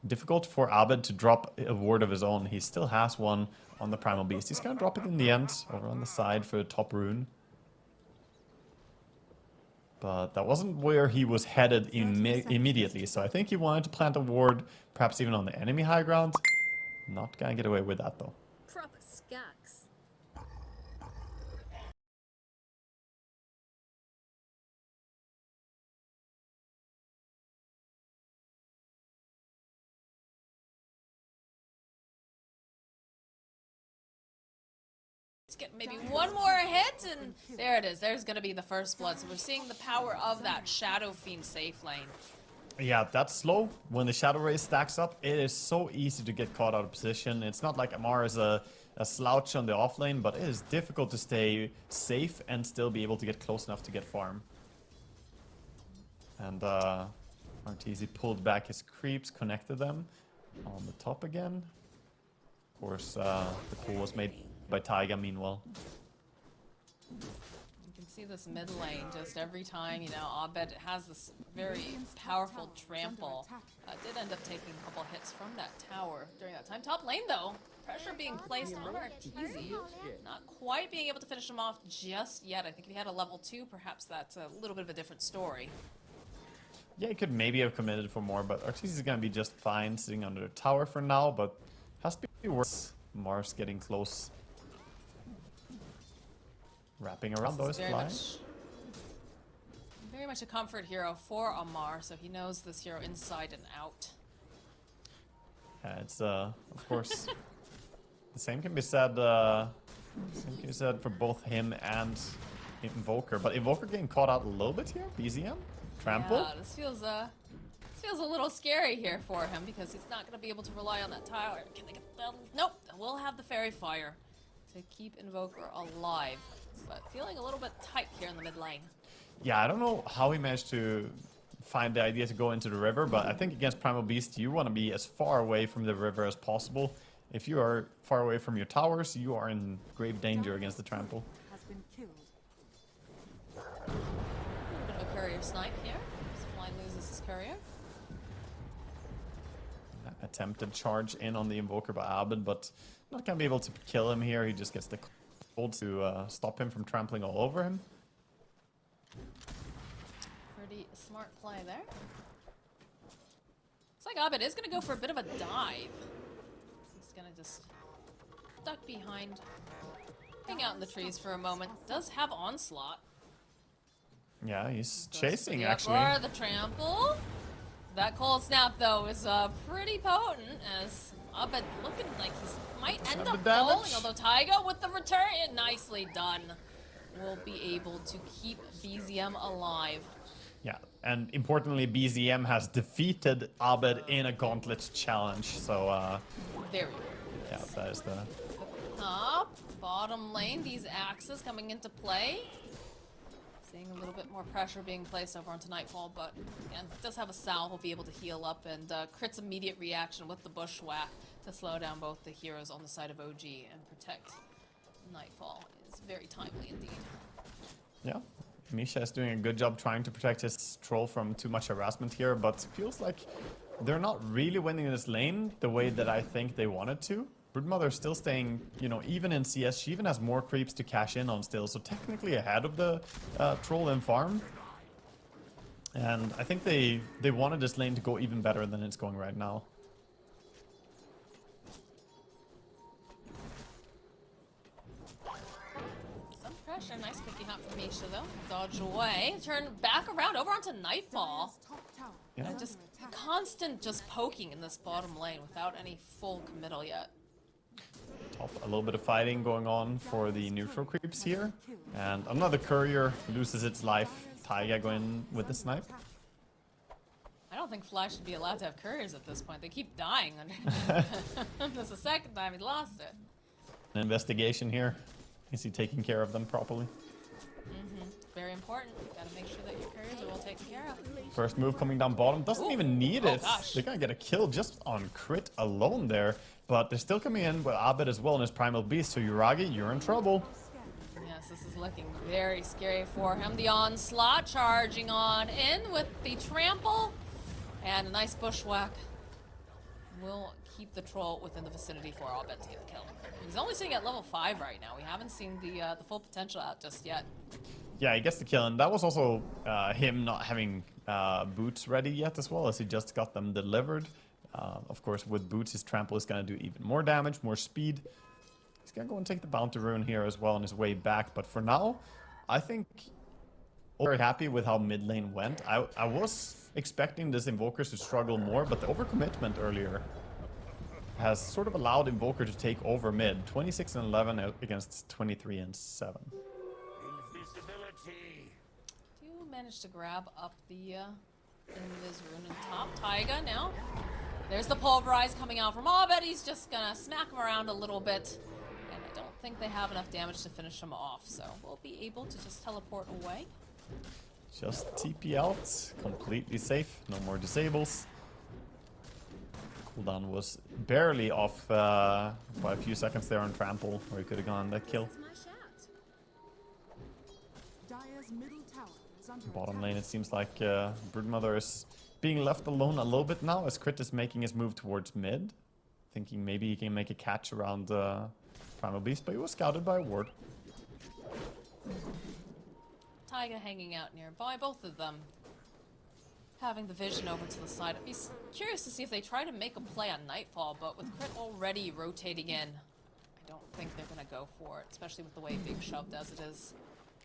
difficult for Abed to drop a ward of his own. He still has one on the Primal Beast. He's gonna drop it in the end, over on the side for the top rune. But that wasn't where he was headed immediately, so I think he wanted to plant a ward, perhaps even on the enemy high ground. Not gonna get away with that though. Proper skax. Let's get maybe one more hit, and there it is. There's going to be the first blood. So we're seeing the power of that Shadow Fiend safe lane. Yeah, that's slow. When the Shadow Ray stacks up, it is so easy to get caught out of position. It's not like Amar is a slouch on the off lane, but it is difficult to stay safe and still be able to get close enough to get farm. And Arteezy pulled back his creeps, connected them on the top again. Of course, the pull was made by Taiga meanwhile. You can see this mid lane just every time, you know, Abed has this very powerful trample. Did end up taking a couple hits from that tower during that time. Top lane though, pressure being placed on Arteezy. Not quite being able to finish him off just yet. I think if he had a level 2, perhaps that's a little bit of a different story. Yeah, he could maybe have committed for more, but Arteezy is gonna be just fine sitting under the tower for now, but has to be worse. Mars getting close. Wrapping around those flies. Very much a comfort hero for Amar, so he knows this hero inside and out. Yeah, it's of course the same can be said for both him and Invoker, but Invoker getting caught out a little bit here. BZM trample. Yeah, this feels a little scary here for him because he's not going to be able to rely on that tower. Can they get them? Nope. We'll have the Fairy Fire to keep Invoker alive, but feeling a little bit tight here in the mid lane. Yeah, I don't know how he managed to find the idea to go into the river, but I think against Primal Beast, you want to be as far away from the river as possible. If you are far away from your towers, you are in grave danger against the trample. A bit of a courier snipe here. Flying loses his courier. Attempted charge in on the Invoker by Abed, but not gonna be able to kill him here. He just gets the cold to stop him from trampling all over him. Pretty smart play there. Looks like Abed is going to go for a bit of a dive. He's going to just duck behind, hang out in the trees for a moment. Does have Onslaught. Yeah, he's chasing actually. actually. For the trample. That cold snap though is pretty potent as Abed looking like he might end up falling. Although Taiga with the return, nicely done. Will be able to keep BZM alive. Yeah, and importantly, BZM has defeated Abed in a Gauntlet challenge, so Very good. yeah, that is the Top, bottom lane, these axes coming into play. Seeing a little bit more pressure being placed over onto Nightfall, but again, does have a salve, will be able to heal up, and Crit's immediate reaction with the bushwhack to slow down both the heroes on the side of OG and protect Nightfall is very timely indeed. yeah. Misha is doing a good job trying to protect his troll from too much harassment here, but feels like they're not really winning this lane the way that I think they wanted to. Broodmother is still staying, you know, even in CS, she even has more creeps to cash in on still, so technically ahead of the troll and farm. And I think they wanted this lane to go even better than it's going right now. Some pressure, nice quickie hop from Misha though. Dodge away, turn back around over onto Nightfall. Yeah. And just constant just poking in this bottom lane without any full committal yet. Top, a little bit of fighting going on for the neutral creeps here. And another courier loses its life. Taiga going with the snipe. I don't think Flash should be allowed to have couriers at this point. They keep dying. That's the second time he lost it. An investigation here. Is he taking care of them properly? Very important. Gotta make sure that your couriers are well taken care of. First move coming down bottom. Doesn't even need it. Gosh. They're gonna get a kill just on crit alone there. But they're still coming in with Abed as well in his Primal Beast. So Yuragi, you're in trouble. Yes, this is looking very scary for him. The onslaught charging on in with the trample. And a nice bushwhack. will keep the troll within the vicinity for Abed to get the kill. He's only sitting at level 5 right now. We haven't seen the full potential out just yet. Yeah, he gets the kill, and that was also him not having boots ready yet as well, as he just got them delivered. Of course, with boots, his trample is going to do even more damage, more speed. He's going to go and take the bounty rune here as well on his way back, but for now, I think very happy with how mid lane went. I was expecting this Invokers to struggle more, but the overcommitment earlier has sort of allowed Invoker to take over mid. 26 and 11 against 23 and 7. Do manage to grab up the Invis rune on top. Taiga now. There's the pulverize coming out from Abed. He's just gonna smack him around a little bit. And I don't think they have enough damage to finish him off, so we'll be able to just teleport away. Just TP out, completely safe, no more disables. Cooldown was barely off by a few seconds there on Trample, where he could have gone that kill. It's my shout. Dire's middle tower is under Bottom attack. lane, it seems like Broodmother is being left alone a little bit now, as Crit is making his move towards mid. Thinking maybe he can make a catch around Primal Beast, but he was scouted by a ward. Taiga hanging out nearby, both of them having the vision over to the side. I'd be curious to see if they try to make a play on Nightfall, but with Crit already rotating in, I don't think they're gonna go for it, especially with the way being shoved as it is.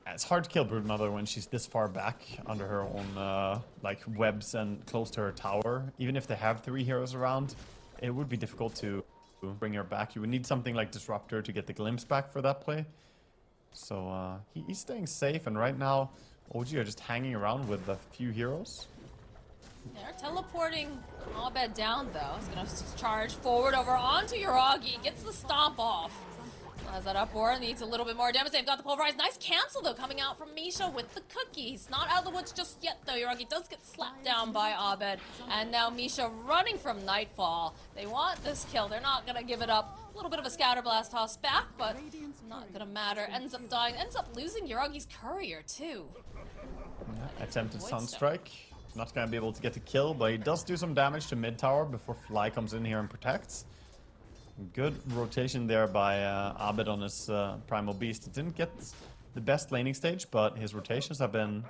It's hard to kill Broodmother when she's this far back under her own like webs and close to her tower. Even if they have 3 heroes around, it would be difficult to bring her back. You would need something like Disruptor to get the glimpse back for that play. So he's staying safe, and right now OG are just hanging around with a few heroes. They're teleporting Abed down though. He's gonna charge forward over onto Yuragi. Gets the stomp off. Has that up or needs a little bit more damage. They've got the pulverize. Nice cancel though coming out from Misha with the cookie. He's not out of the woods just yet though. Yuragi does get slapped down by Abed. And now Misha running from Nightfall. They want this kill. They're not gonna give it up. A little bit of a scatter blast toss back, but not gonna matter. Ends up dying. Ends up losing Yuragi's courier too. Attempted Void Stone. Sunstrike. Not gonna be able to get the kill, but he does do some damage to mid tower before Fly comes in here and protects. Good rotation there by Abed on his Primal Beast. He didn't get the best laning stage, but his rotations have been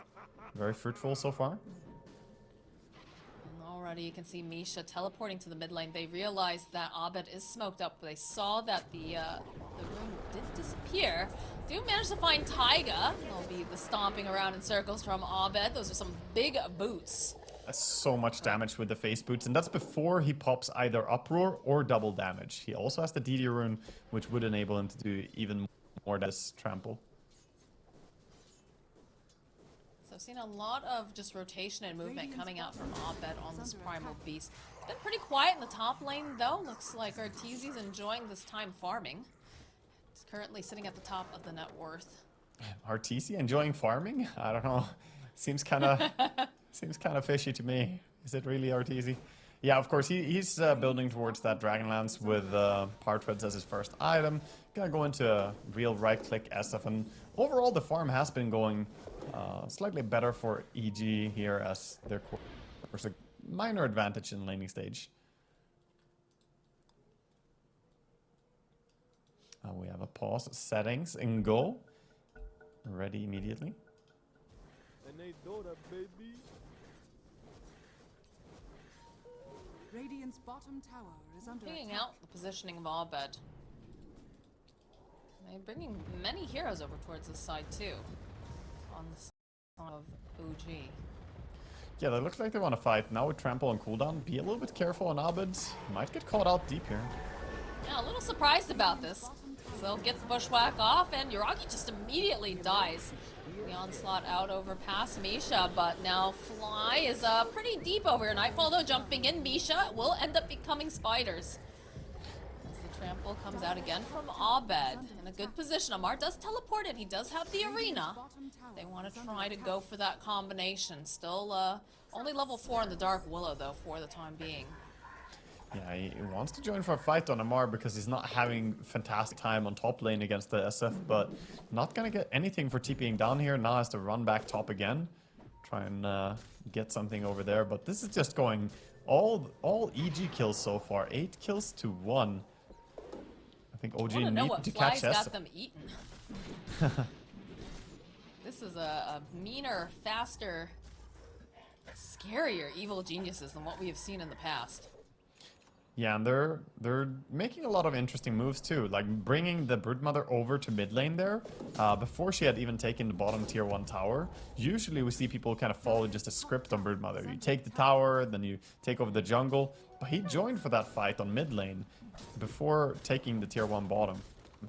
very fruitful so far. And already you can see Misha teleporting to the mid lane. They realized that Abed is smoked up. They saw that the rune did disappear. Do manage to find Taiga. There'll be the stomping around in circles from Abed. Those are some big boots. That's so much damage with the face boots, and that's before he pops either Uproar or double damage. He also has the DD rune, which would enable him to do even more this Trample. So I've seen a lot of just rotation and movement coming out from Abed on this Primal Beast. It's been pretty quiet in the top lane though. Looks like Arteezy's enjoying this time farming. He's currently sitting at the top of the net worth. Arteezy enjoying farming? I don't know. Seems kind of fishy to me. Is it really Arteezy? Yeah, of course, he's building towards that Dragonlance with Partreads as his first item. Gonna go into a real right-click SF, and overall the farm has been going slightly better for EG here, as there's a minor advantage in laning stage. We have a pause, settings, and go. Ready immediately. And they do that, baby. Radiant's bottom tower is under Figuring attack. out the positioning of Abed. They're bringing many heroes over towards this side too. On the side of OG. Yeah, that looks like they want to fight. Now with Trample and cooldown, be a little bit careful on Abed. Might get caught out deep here. Yeah, a little surprised about this. So they'll get the bushwhack off, and Yuragi just immediately dies. The onslaught out over past Misha, but now Fly is pretty deep over here. Nightfall though jumping in. Misha will end up becoming spiders. As the trample comes out again from Abed. In a good position. Amar does teleport in. He does have the arena. They want to try to go for that combination. Still only level 4 in the Dark Willow though for the time being. Yeah, he wants to join for a fight on Amar because he's not having fantastic time on top lane against the SF, but not gonna get anything for TPing down here. Now has to run back top again. Try and get something over there, but this is just going All EG kills so far, 8 kills to 1. I think OG I want to know need what to flies catch got S. them eaten. This is a meaner, faster, scarier evil geniuses than what we have seen in the past. Yeah, and they're making a lot of interesting moves too, like bringing the Broodmother over to mid lane there, before she had even taken the bottom tier 1 tower. Usually we see people kind of follow just a script on Broodmother. You take the tower, then you take over the jungle, but he joined for that fight on mid lane before taking the tier 1 bottom.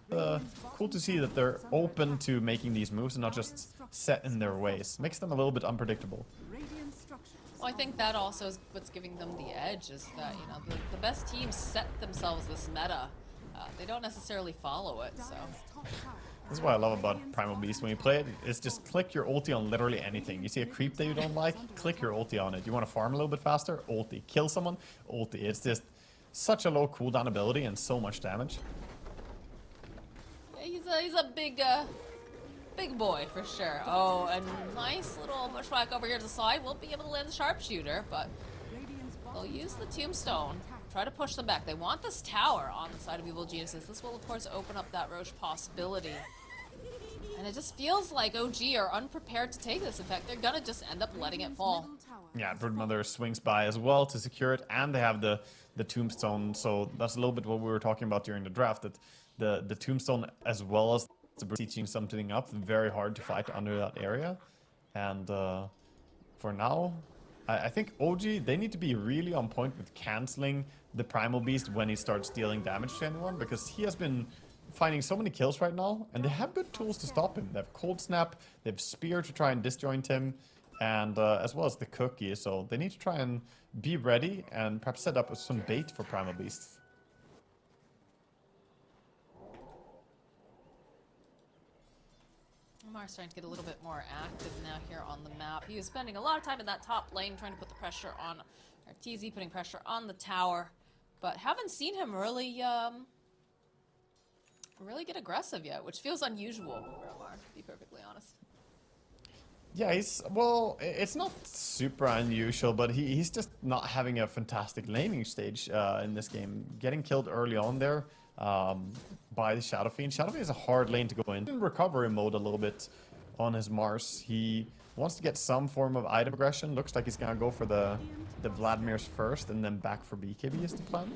Cool to see that they're open to making these moves and not just set in their ways. Makes them a little bit unpredictable. Radiant structures. Well, I think that also is what's giving them the edge, is that, you know, the best teams set themselves this meta. They don't necessarily follow it, so... Dire's top tower. This is what I love about Primal Beast. When you play it, it's just click your ulti on literally anything. You see a creep that you don't like, click your ulti on it. You want to farm a little bit faster? Ulti. Kill someone? Ulti. It's just such a low cooldown ability and so much damage. Yeah, he's a big, big boy for sure. Oh, a nice little bushwhack over here to the side. Won't be able to land the sharpshooter, but Radiant's they'll bottom use the tombstone. Try to push them back. They want this tower on the side of Evil Geniuses. This will, of course, open up that Roche possibility. And it just feels like OG are unprepared to take this. In fact, they're gonna just end up letting it fall. middle tower Yeah, is Broodmother swings by as well to secure it, and they have the tombstone. So that's a little bit what we were talking about during the draft, that the tombstone as well as the teaching something up, very hard to fight under that area. And for now, I think OG, they need to be really on point with canceling the Primal Beast when he starts dealing damage to anyone, because he has been finding so many kills right now, and they have good tools to stop him. They have Cold Snap, they have Spear to try and disjoint him, and as well as the Cookie, so they need to try and be ready and perhaps set up some bait for Primal Beast. Omar's starting to get a little bit more active now here on the map. He was spending a lot of time in that top lane trying to put the pressure on Arteezy, putting pressure on the tower, but haven't seen him really really get aggressive yet, which feels unusual for Omar, to be perfectly honest. Yeah, well, it's not super unusual, but he's just not having a fantastic laning stage in this game. Getting killed early on there by the Shadow Fiend. Shadow Fiend is a hard lane to go in recovery mode a little bit on his Mars. He wants to get some form of item aggression. Looks like he's gonna go for the Vladimir's first and then back for BKB is the plan.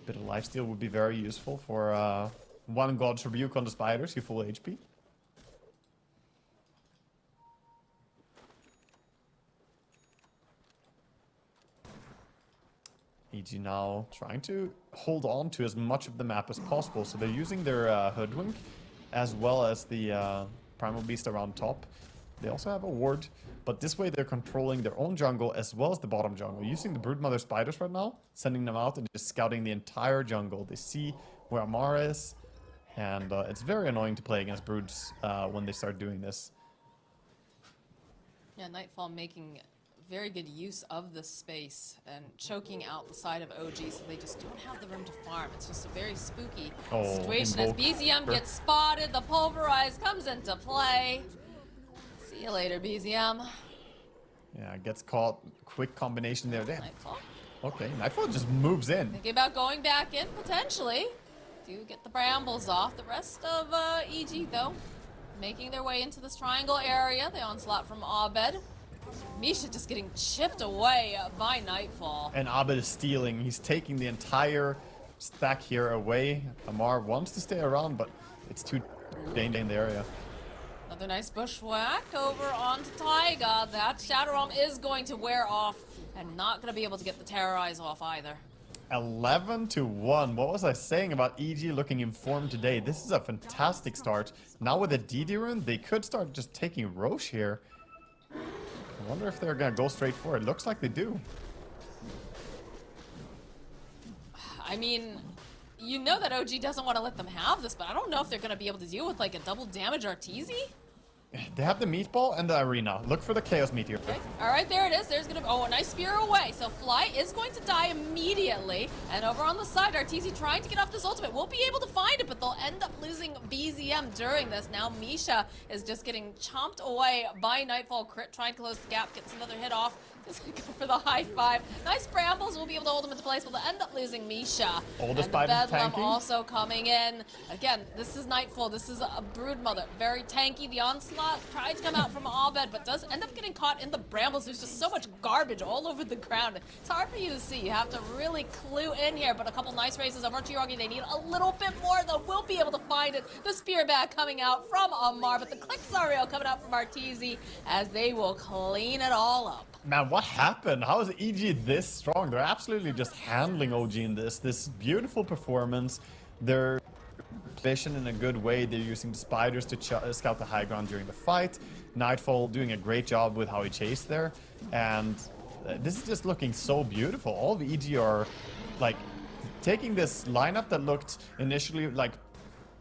Bit of lifesteal would be very useful for one God's Rebuke on the spiders, you full HP. EG now trying to hold on to as much of the map as possible, so they're using their Hoodwink as well as the Primal Beast around top. They also have a ward, but this way they're controlling their own jungle as well as the bottom jungle. Using the Broodmother spiders right now, sending them out and just scouting the entire jungle. They see where Amara is, and it's very annoying to play against Broods when they start doing this. Yeah, Nightfall making very good use of the space and choking out the side of OG, so they just don't have the room to farm. It's just a very spooky situation as BZM gets spotted. The Pulverize comes into play. See you later, BZM. Yeah, gets caught. Quick combination there. Damn. Nightfall. Okay, Nightfall just moves in. Thinking about going back in, potentially. Do get the brambles off. The rest of EG, though, making their way into this triangle area. The onslaught from Abed. Misha just getting chipped away by Nightfall. And Abed is stealing. He's taking the entire stack here away. Amar wants to stay around, but it's too dangerous in the area. Another nice bushwhack over onto Taiga. That Shadow Realm is going to wear off and not going to be able to get the Terrorize off either. 11-1. What was I saying about EG looking informed today? This is a fantastic start. Now with the DD rune, they could start just taking Roche here. I wonder if they're going to go straight for it. Looks like they do. I mean, you know that OG doesn't want to let them have this, but I don't know if they're going to be able to deal with like a double damage Arteezy. They have the meatball and the arena. Look for the Chaos Meteor. Okay. All right, there it is. There's gonna a nice spear away. So Fly is going to die immediately. And over on the side, Arteezy trying to get off this ultimate. Won't be able to find it, but they'll end up losing BZM during this. Now Misha is just getting chomped away by Nightfall. Crit trying to close the gap, gets another hit off. Just gonna go for the high five. Nice brambles will be able to hold him into place, but they'll end up losing Misha. All the And the spiders Bedlam tanking. also coming in. Again, this is Nightfall. This is a Broodmother. Very tanky. The onslaught tried to come out from Abed, but does end up getting caught in the brambles. There's just so much garbage all over the ground. It's hard for you to see. You have to really clue in here, but a couple nice races over to Yuragi. They need a little bit more, though. We'll be able to find it. The spear bag coming out from Amar, but the click Sario coming out from Arteezy as they will clean it all up. Man, what happened? How is EG this strong? They're absolutely just handling OG in this beautiful performance. They're vision in a good way. They're using the spiders to scout the high ground during the fight. Nightfall doing a great job with how he chased there. And this is just looking so beautiful. All the EG are like taking this lineup that looked initially like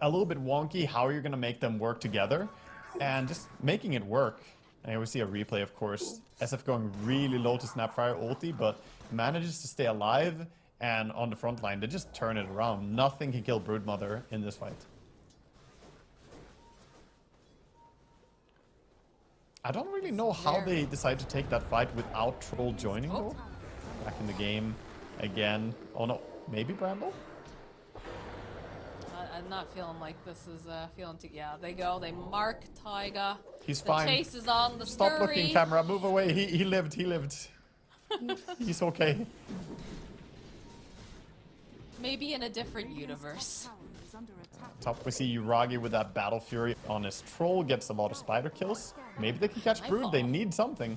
a little bit wonky. How are you going to make them work together? And just making it work. And we see a replay, of course. SF going really low to Snapfire ulti, but manages to stay alive. And on the front line, they just turn it around. Nothing can kill Broodmother in this fight. I don't really know how they decided to take that fight without Troll joining, though. Back in the game again. Oh no, maybe Bramble? I'm not feeling like this is feeling too. Yeah, they go. They mark Taiga. He's the fine. Chase is on the Stop scurry. looking, camera. Move away. He lived. He lived. He's okay. Maybe in a different universe. Tower is under attack. Top, we see Yuragi with that Battle Fury on his Troll. Gets a lot of spider kills. Maybe they can catch Brood. They need something.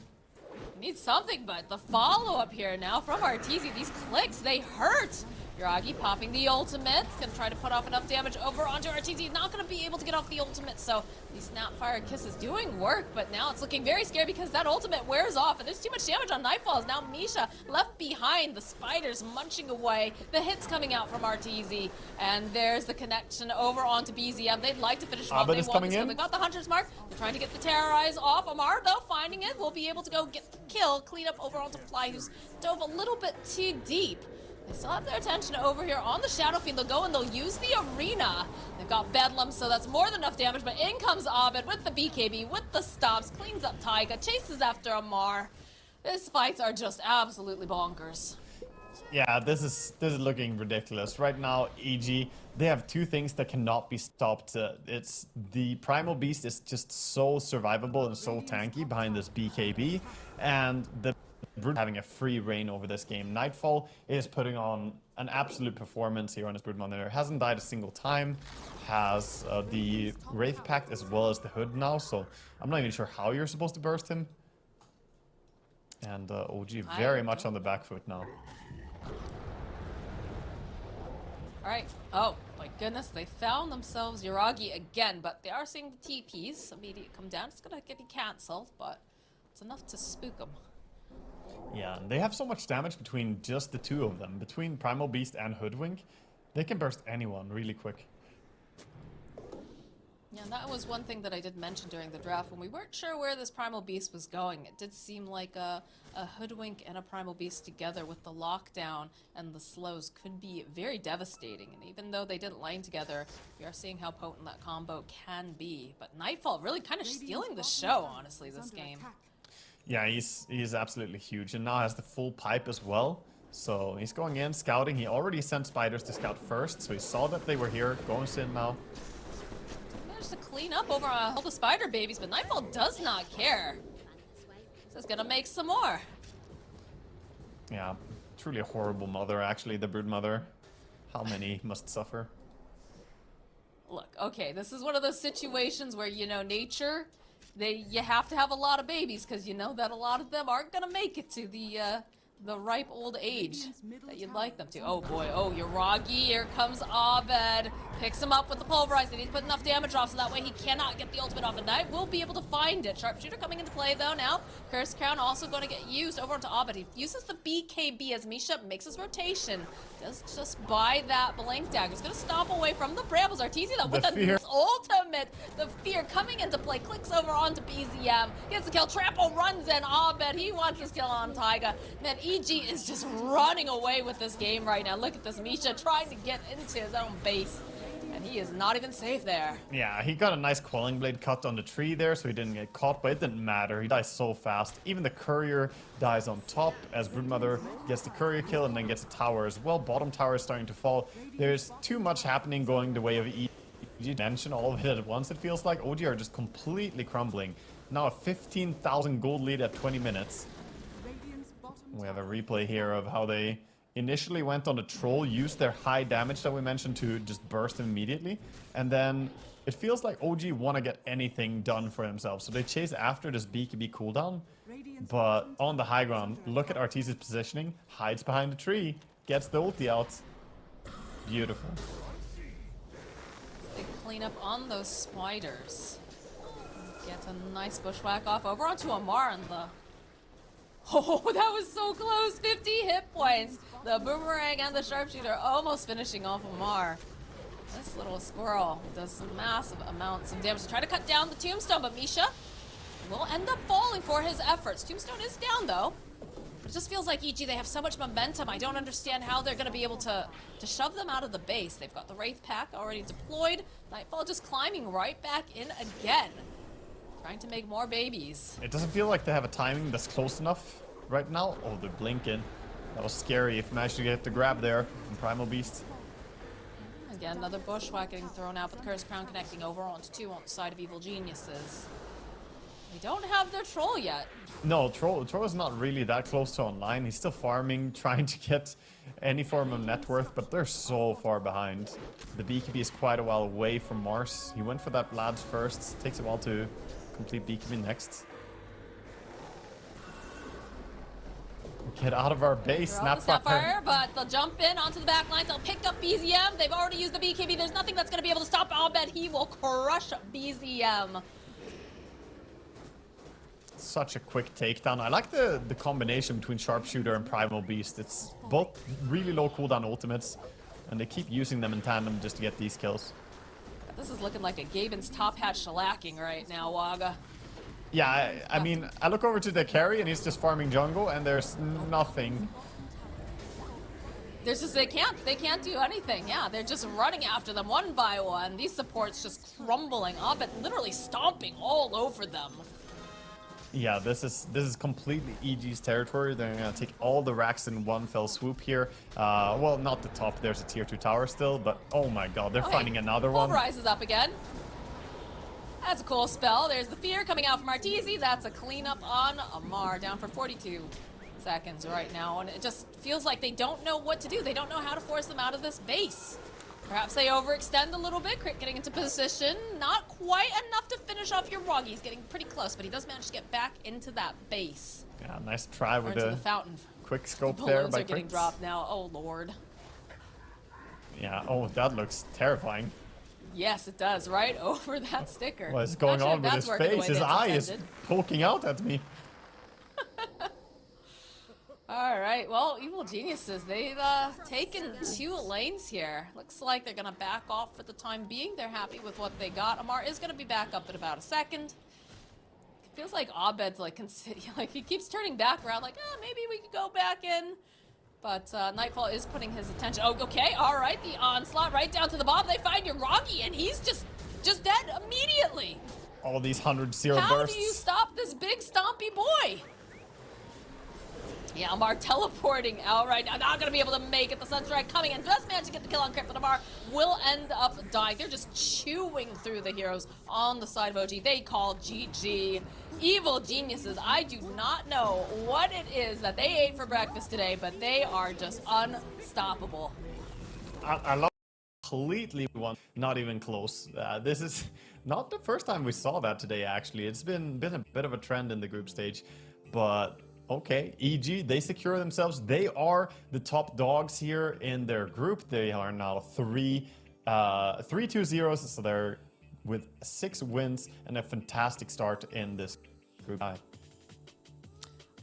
Need something, but the follow-up here now from Arteezy. These clicks, they hurt. Yuragi popping the ultimate. Gonna try to put off enough damage over onto Arteezy. Not gonna be able to get off the ultimate, so the Snapfire Kiss is doing work, but now it's looking very scary because that ultimate wears off, and there's too much damage on Nightfalls. Now Misha left behind, the spiders munching away, the hits coming out from Arteezy, and there's the connection over onto BZM. They'd like to finish off. Abed They is want coming this. in. They got the Hunter's Mark. They're trying to get the Terrorize off. Amar, though, finding it, will be able to go get the kill, clean up over onto Fly, who's dove a little bit too deep. They still have their attention over here on the Shadow Fiend. They'll go and they'll use the arena. They've got Bedlam, so that's more than enough damage, but in comes Abed with the BKB, with the stops, cleans up Taiga, chases after Amar. These fights are just absolutely bonkers. Yeah, this is looking ridiculous. Right now, EG, they have two things that cannot be stopped. It's the Primal Beast is just so survivable and so tanky behind this BKB, and the Brood having a free reign over this game. Nightfall is putting on an absolute performance here on his Broodmother. Hasn't died a single time. Has the Wraith Pact as well as the Hood now, so I'm not even sure how you're supposed to burst him. And OG very much on the back foot now. Alright. Oh, my goodness. They found themselves Yuragi again, but they are seeing the TPs immediately come down. It's going to get cancelled, but it's enough to spook them. Yeah, and they have so much damage between just the two of them. Between Primal Beast and Hoodwink, they can burst anyone really quick. Yeah, and that was one thing that I did mention during the draft. When we weren't sure where this Primal Beast was going, it did seem like a Hoodwink and a Primal Beast together with the lockdown and the slows could be very devastating. And even though they didn't line together, we are seeing how potent that combo can be. But Nightfall really kind of stealing the show, honestly, this game. Yeah, he's absolutely huge, and now has the full pipe as well. So he's going in, scouting. He already sent spiders to scout first, so he saw that they were here, going in now. Managed to clean up over all the spider babies, but Nightfall does not care. So he's gonna make some more. Yeah, truly a horrible mother, actually, the Broodmother. How many must suffer? Look, okay, this is one of those situations where, you know, nature, you have to have a lot of babies because you know that a lot of them aren't gonna make it to the ripe old age that you'd like them to. Oh boy, oh, Yuragi, here comes Abed. Picks him up with the Pulverize. They need to put enough damage off so that way he cannot get the ultimate off, and Knight will be able to find it. Sharpshooter coming into play though now. Curse Crown also going to get used over onto Abed. He uses the BKB as Misha makes his rotation. Does just buy that Blink Dagger. He's going to stomp away from the Brambles. Arteezy though with the ultimate. The fear coming into play. Clicks over onto BZM. Gets the kill. Trample runs in. Abed, he wants his kill on Taiga. Man, EG is just running away with this game right now. Look at this. Misha trying to get into his own base. And he is not even safe there. Yeah, he got a nice Quelling Blade cut on the tree there, so he didn't get caught, but it didn't matter. He dies so fast. Even the courier dies on top as Broodmother gets the courier kill and then gets a tower as well. Bottom tower is starting to fall. There's too much happening going the way of EG. Mention all of it at once, it feels like. OG are just completely crumbling. Now a 15,000 gold lead at 20 minutes. Radiant's bottom We have a replay here of how they initially went on the troll, used their high damage that we mentioned to just burst him immediately, and then it feels like OG want to get anything done for themselves, so they chase after this BKB cooldown, Radiant's but bottom on the tower high is ground, under look at attack. Arteezy's positioning, hides behind the tree, gets the ulti out. Beautiful. They clean up on those spiders. Get a nice bushwhack off over onto Amar and the... Oh, that was so close! 50 hit points! The boomerang and the sharpshooter almost finishing off Amar. This little squirrel does some massive amounts of damage to try to cut down the tombstone, but Misha will end up falling for his efforts. Tombstone is down though. It just feels like EG, they have so much momentum. I don't understand how they're going to be able to shove them out of the base. They've got the Wraith Pack already deployed. Nightfall just climbing right back in again. Trying to make more babies. It doesn't feel like they have a timing that's close enough right now. Oh, they're blinking. That was scary if managed to get the grab there from Primal Beast. Again, another bushwhack getting thrown out, but Cursed Crown connecting over onto two on the side of Evil Geniuses. They don't have their troll yet. No, Troll is not really that close to online. He's still farming, trying to get any form of net worth, but they're so far behind. The BKB is quite a while away from Mars. He went for that Lads first. Takes a while to complete BKB next. Get out of our base, They're out the Snapfire. Snapfire, but they'll jump in onto the back lines. They'll pick up BZM. They've already used the BKB. There's nothing that's going to be able to stop Abed. He will crush BZM. Such a quick takedown. I like the combination between Sharpshooter and Primal Beast. It's both really low cooldown ultimates, and they keep using them in tandem just to get these kills. This is looking like a Gaben's top hat shellacking right now, Waga. Yeah, I mean, I look over to the carry and he's just farming jungle and there's nothing. There's just they can't do anything. Yeah, they're just running after them one by one. These supports just crumbling. Abed literally stomping all over them. Yeah, this is completely EG's territory. They're gonna take all the racks in one fell swoop here. Well, not the top. There's a tier 2 tower still, but oh my god, they're Okay, finding another one. Pulverize is up again. That's a cool spell. There's the fear coming out from Arteezy. That's a cleanup on Amar, down for 42 seconds right now. And it just feels like they don't know what to do. They don't know how to force them out of this base. Perhaps they overextend a little bit. Crit getting into position. Not quite enough to finish off your Woggy. He's getting pretty close, but he does manage to get back into that base. Yeah, nice try Or with into the the fountain. quick scope The there balloons by are getting Crits. dropped now. Oh, Lord. Yeah, oh, that looks terrifying. Yes, it does. Right over that sticker. What is going Imagine on if with that's his working the face? way His that's eye is intended. poking out at me. All right, well, Evil Geniuses, they've taken 2 lanes here. Looks like they're going to back off for the time being. They're happy with what they got. Amar is going to be back up in about a second. It feels like Abed's like he keeps turning back around like, maybe we could go back in. But Nightfall is putting his attention. Oh, okay, all right, the onslaught right down to the bottom. They find Yuragi, and he's just dead immediately. All these 100-0 How bursts. do you stop this big stompy boy? Yeah, Amar teleporting out right now. Not going to be able to make it. The Sunstrike coming in. Just managed to get the kill on Crit, but Amar will end up dying. They're just chewing through the heroes on the side of OG. They call GG. Evil Geniuses. I do not know what it is that they ate for breakfast today, but they are just unstoppable. I love completely one, not even close. This is not the first time we saw that today, actually. It's been a bit of a trend in the group stage, but okay, EG, they secure themselves. They are the top dogs here in their group. They are now 3-2-0, so they're with 6 wins and a fantastic start in this group. I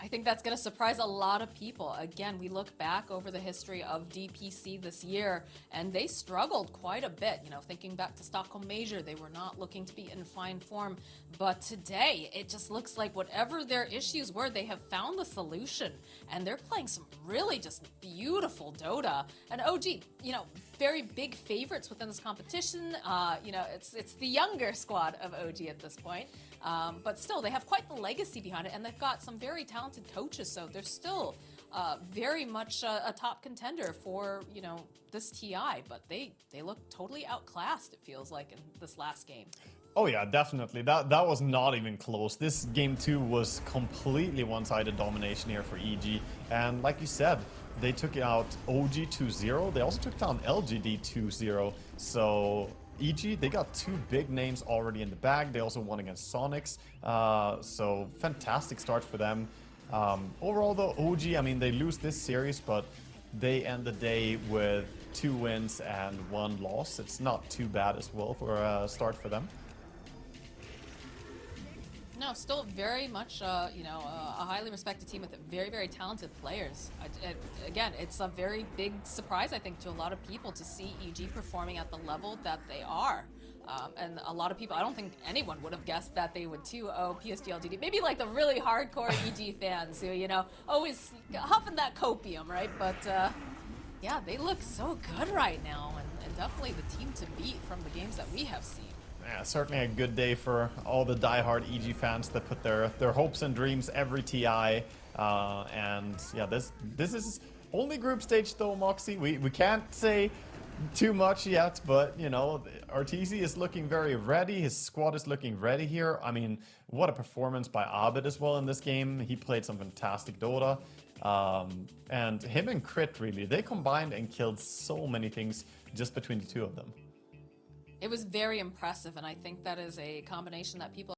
think that's going to surprise a lot of people. Again, we look back over the history of DPC this year, and they struggled quite a bit. You know, thinking back to Stockholm Major, they were not looking to be in fine form. But today, it just looks like whatever their issues were, they have found the solution. And they're playing some really just beautiful Dota. And OG, you know, very big favorites within this competition. You know, it's the younger squad of OG at this point, but still they have quite the legacy behind it, and they've got some very talented coaches. So they're still very much a top contender for, you know, this TI. But they look totally outclassed. It feels like in this last game. Oh yeah, definitely. That was not even close. This game 2 was completely one-sided domination here for EG. And like you said, they took out OG 2-0. They also took down LGD 2-0. So EG, they got 2 big names already in the bag. They also won against Sonics. So fantastic start for them. Overall though, OG, I mean, they lose this series, but they end the day with 2 wins and 1 loss. It's not too bad as well for a start for them. No, still very much, you know, a highly respected team with very, very talented players. Again, it's a very big surprise, I think, to a lot of people to see EG performing at the level that they are. And a lot of people, I don't think anyone would have guessed that they would 2-0 PSG LGD. Maybe like the really hardcore EG fans who, you know, always huffing that copium, right? But yeah, they look so good right now, and definitely the team to beat from the games that we have seen. Yeah, certainly a good day for all the diehard EG fans that put their hopes and dreams every TI. And yeah, this is only group stage though, Moxie. We can't say too much yet, but you know, Arteezy is looking very ready. His squad is looking ready here. I mean, what a performance by Abed as well in this game. He played some fantastic Dota. And him and Crit, really, they combined and killed so many things just between the 2 of them. It was very impressive, and I think that is a combination that people